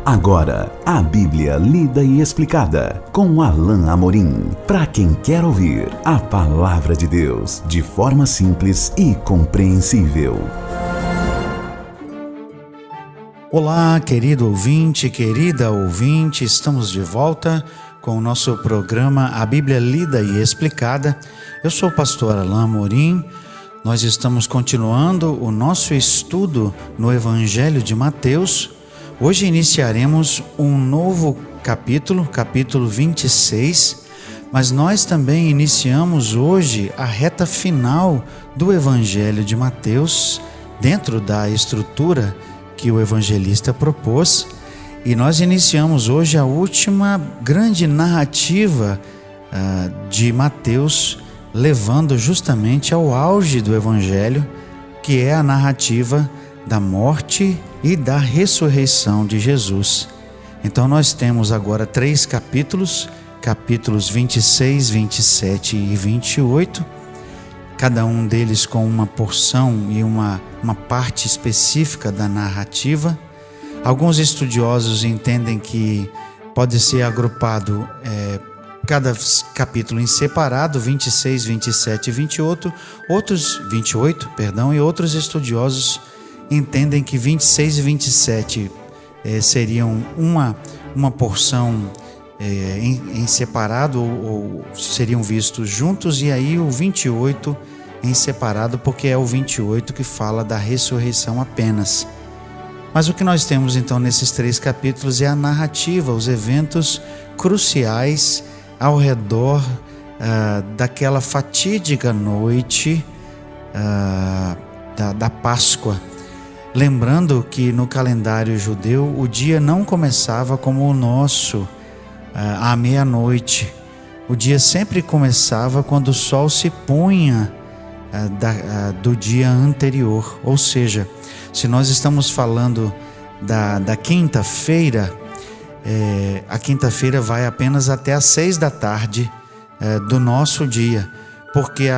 Agora, a Bíblia lida e explicada, com Alain Amorim. Para quem quer ouvir a Palavra de Deus de forma simples e compreensível. Olá, querido ouvinte, querida ouvinte, estamos de volta com o nosso programa A Bíblia Lida e Explicada. Eu sou o pastor Alain Amorim. Nós estamos continuando o nosso estudo no Evangelho de Mateus. Hoje iniciaremos um novo capítulo 26, mas nós também iniciamos hoje a reta final do Evangelho de Mateus, dentro da estrutura que o evangelista propôs, e nós iniciamos hoje a última grande narrativa de Mateus, levando justamente ao auge do Evangelho, que é a narrativa da morte e da ressurreição de Jesus. Então nós temos agora 3 capítulos 26, 27 e 28, cada um deles com uma porção e uma parte específica da narrativa. Alguns estudiosos entendem que pode ser agrupado cada capítulo em separado, 26, 27 e 28, e outros estudiosos entendem que 26 e 27 seriam uma porção em separado, ou seriam vistos juntos, e aí o 28 em separado, porque é o 28 que fala da ressurreição apenas. Mas o que nós temos então nesses 3 capítulos é a narrativa, os eventos cruciais ao redor daquela fatídica noite da Páscoa. Lembrando que no calendário judeu o dia não começava como o nosso, à meia-noite. O dia sempre começava quando o sol se punha do dia anterior. Ou seja, se nós estamos falando da quinta-feira, a quinta-feira vai apenas até às 6 da tarde do nosso dia, porque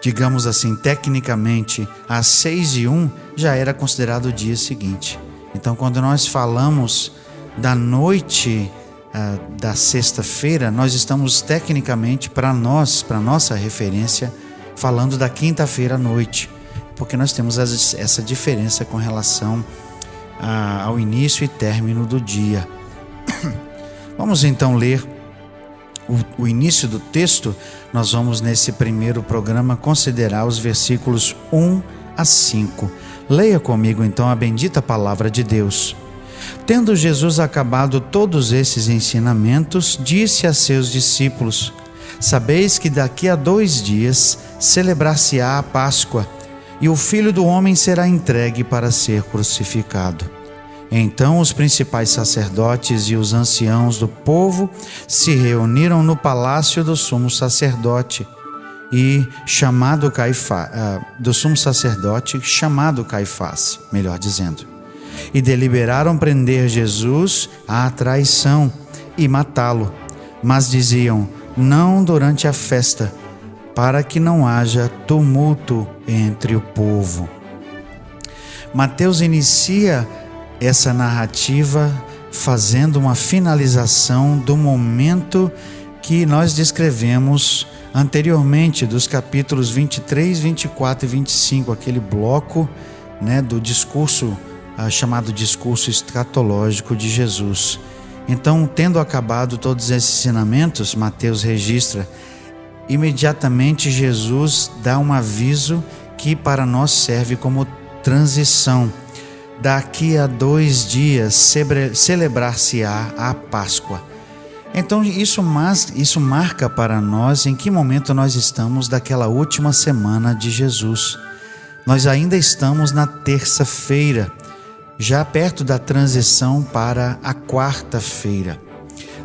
digamos assim, tecnicamente, às 6:01 já era considerado o dia seguinte. Então, quando nós falamos da noite da sexta-feira, nós estamos tecnicamente, para nossa referência, falando da quinta-feira à noite, porque nós temos essa diferença com relação ao início e término do dia. Vamos então ler o início do texto. Nós vamos nesse primeiro programa considerar os versículos 1 a 5. Leia comigo então a bendita palavra de Deus. Tendo Jesus acabado todos esses ensinamentos, disse a seus discípulos: Sabeis que daqui a 2 dias celebrar-se-á a Páscoa, e o Filho do Homem será entregue para ser crucificado. Então os principais sacerdotes e os anciãos do povo se reuniram no palácio do sumo sacerdote, chamado Caifás, melhor dizendo, e deliberaram prender Jesus à traição e matá-lo, mas diziam: não durante a festa, para que não haja tumulto entre o povo. Mateus inicia essa narrativa fazendo uma finalização do momento que nós descrevemos anteriormente, dos capítulos 23, 24 e 25, aquele bloco, do discurso chamado discurso escatológico de Jesus. Então, tendo acabado todos esses ensinamentos, Mateus registra, imediatamente Jesus dá um aviso que para nós serve como transição. Daqui a 2 dias celebrar-se-á a Páscoa. Então isso marca para nós em que momento nós estamos daquela última semana de Jesus. Nós ainda estamos na terça-feira, já perto da transição para a quarta-feira.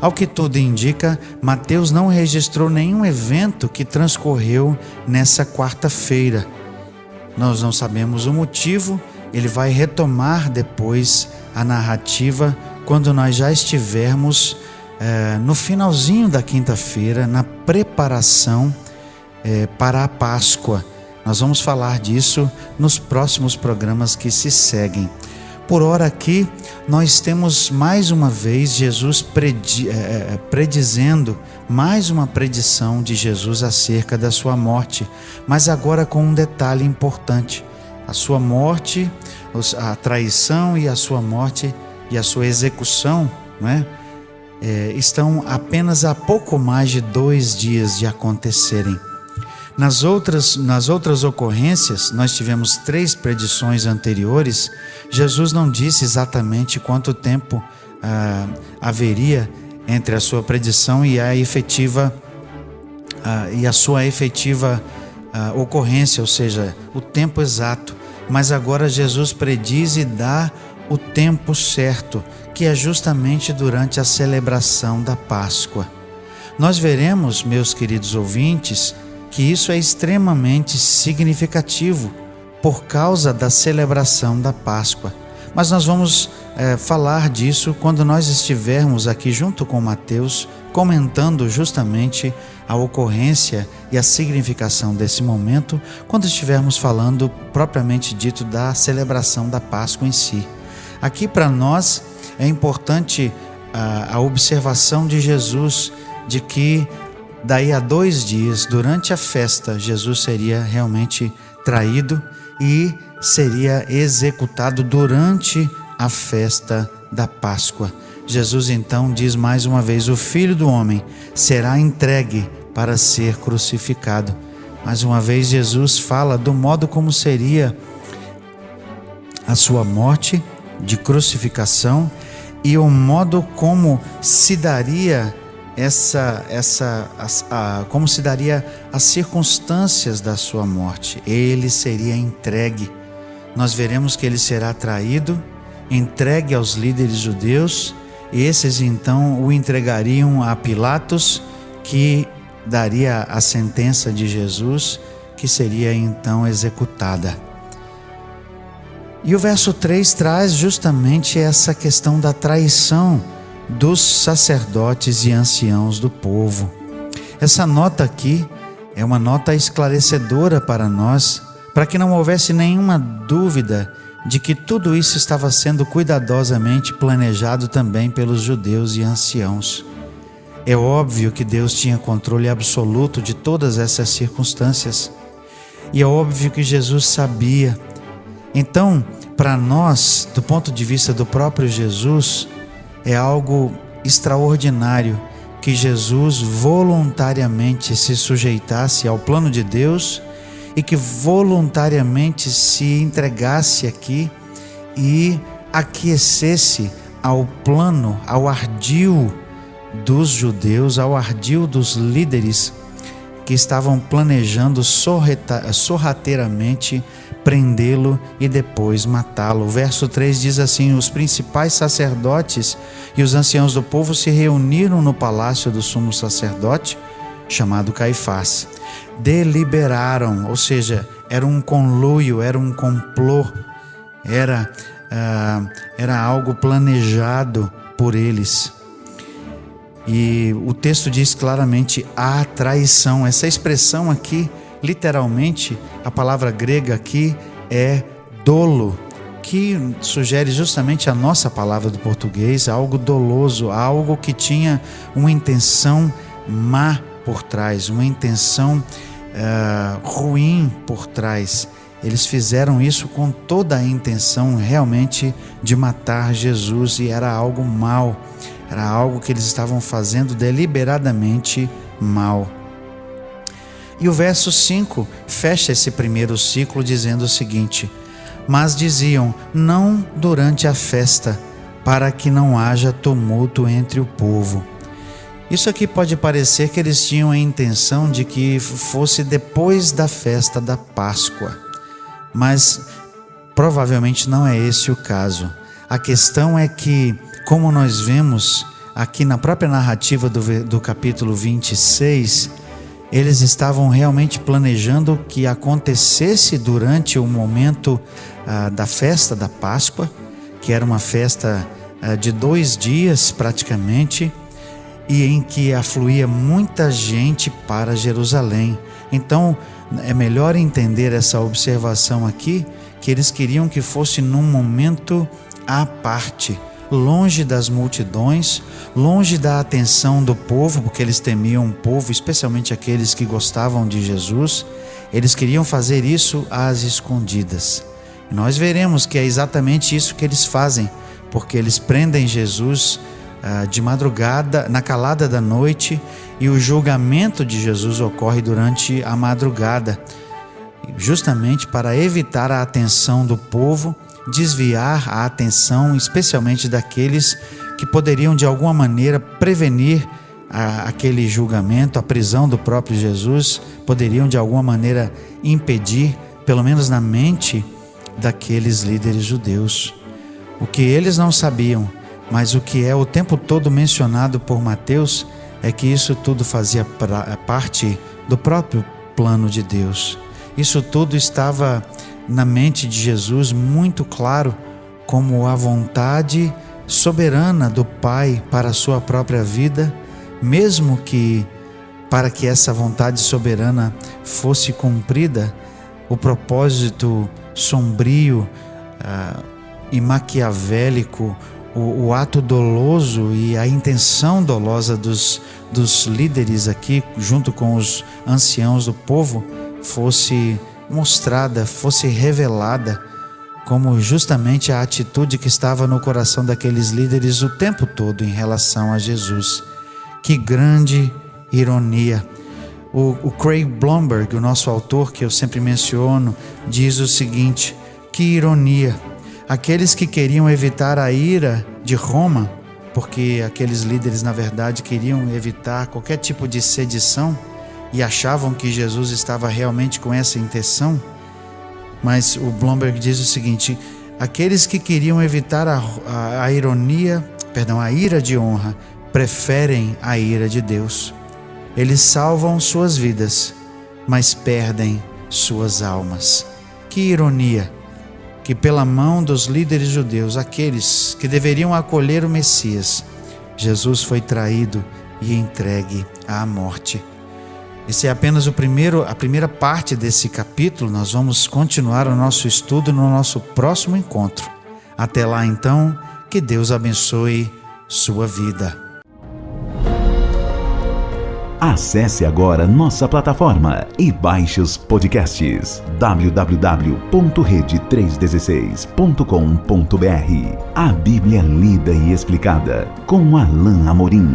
Ao que tudo indica, Mateus não registrou nenhum evento que transcorreu nessa quarta-feira. Nós não sabemos o motivo. Ele vai retomar depois a narrativa quando nós já estivermos no finalzinho da quinta-feira, na preparação para a Páscoa. Nós vamos falar disso nos próximos programas que se seguem. Por ora aqui, nós temos mais uma vez Jesus predizendo, mais uma predição de Jesus acerca da sua morte, mas agora com um detalhe importante: a sua morte, a traição e a sua morte e a sua execução, não é? Estão apenas a pouco mais de 2 dias de acontecerem. Nas outras ocorrências, nós tivemos 3 predições anteriores. Jesus não disse exatamente quanto tempo haveria entre a sua predição e a sua efetiva ocorrência, ou seja, o tempo exato. Mas agora Jesus prediz e dá o tempo certo, que é justamente durante a celebração da Páscoa. Nós veremos, meus queridos ouvintes, que isso é extremamente significativo por causa da celebração da Páscoa. Mas nós vamos falar disso quando nós estivermos aqui junto com Mateus, comentando justamente a ocorrência e a significação desse momento, quando estivermos falando propriamente dito da celebração da Páscoa em si. Aqui para nós é importante a observação de Jesus de que daí a 2 dias, durante a festa, Jesus seria realmente traído e seria executado durante a festa da Páscoa. Jesus então diz mais uma vez: o Filho do Homem será entregue para ser crucificado. Mais uma vez Jesus fala do modo como seria a sua morte de crucificação e o modo como se daria como se daria as circunstâncias da sua morte. Ele seria entregue. Nós veremos que ele será traído, entregue aos líderes judeus, e esses então o entregariam a Pilatos, que daria a sentença de Jesus, que seria então executada. E o verso 3 traz justamente essa questão da traição dos sacerdotes e anciãos do povo. Essa nota aqui é uma nota esclarecedora para nós, para que não houvesse nenhuma dúvida de que tudo isso estava sendo cuidadosamente planejado também pelos judeus e anciãos. É óbvio que Deus tinha controle absoluto de todas essas circunstâncias, e é óbvio que Jesus sabia. Então, para nós, do ponto de vista do próprio Jesus, é algo extraordinário que Jesus voluntariamente se sujeitasse ao plano de Deus e que voluntariamente se entregasse aqui e aquecesse ao plano, ao ardil dos judeus, ao ardil dos líderes que estavam planejando sorrateiramente prendê-lo e depois matá-lo. O verso 3 diz assim: os principais sacerdotes e os anciãos do povo se reuniram no palácio do sumo sacerdote, chamado Caifás. Deliberaram, ou seja, era um conluio, era um complô, era algo planejado por eles. E o texto diz claramente: a traição. Essa expressão aqui, literalmente, a palavra grega aqui é dolo, que sugere justamente a nossa palavra do português, algo doloso, algo que tinha uma intenção má por trás, uma intenção ruim por trás. Eles fizeram isso com toda a intenção realmente de matar Jesus, e era algo mal, era algo que eles estavam fazendo deliberadamente mal. E o verso 5 fecha esse primeiro ciclo dizendo o seguinte: mas diziam, não durante a festa, para que não haja tumulto entre o povo. Isso aqui pode parecer que eles tinham a intenção de que fosse depois da festa da Páscoa, mas provavelmente não é esse o caso. A questão é que, como nós vemos aqui na própria narrativa do capítulo 26, eles estavam realmente planejando que acontecesse durante o momento da festa da Páscoa, que era uma festa de 2 dias praticamente, e em que afluía muita gente para Jerusalém. Então é melhor entender essa observação aqui, que eles queriam que fosse num momento à parte, longe das multidões, longe da atenção do povo, porque eles temiam o povo, especialmente aqueles que gostavam de Jesus. Eles queriam fazer isso às escondidas. E nós veremos que é exatamente isso que eles fazem, porque eles prendem Jesus de madrugada, na calada da noite, e o julgamento de Jesus ocorre durante a madrugada, justamente para evitar a atenção do povo, desviar a atenção especialmente daqueles que poderiam de alguma maneira prevenir aquele julgamento, a prisão do próprio Jesus, poderiam de alguma maneira impedir, pelo menos na mente daqueles líderes judeus. O que eles não sabiam, mas o que é o tempo todo mencionado por Mateus, é que isso tudo fazia parte do próprio plano de Deus. Isso tudo estava na mente de Jesus muito claro, como a vontade soberana do Pai para a sua própria vida, mesmo que para que essa vontade soberana fosse cumprida, o propósito sombrio e maquiavélico, o ato doloso e a intenção dolosa dos líderes aqui, junto com os anciãos do povo, fosse mostrada, fosse revelada, como justamente a atitude que estava no coração daqueles líderes o tempo todo em relação a Jesus. Que grande ironia! O Craig Blomberg, o nosso autor que eu sempre menciono, diz o seguinte: que ironia! Aqueles que queriam evitar a ira de Roma, porque aqueles líderes na verdade queriam evitar qualquer tipo de sedição e achavam que Jesus estava realmente com essa intenção, mas o Blomberg diz o seguinte: aqueles que queriam evitar a ira de honra, preferem a ira de Deus. Eles salvam suas vidas, mas perdem suas almas. Que ironia! Que pela mão dos líderes judeus, aqueles que deveriam acolher o Messias, Jesus foi traído e entregue à morte. Esse é apenas a primeira parte desse capítulo. Nós vamos continuar o nosso estudo no nosso próximo encontro. Até lá então, que Deus abençoe sua vida. Acesse agora nossa plataforma e baixe os podcasts www.rede316.com.br. A Bíblia lida e explicada com Alain Amorim.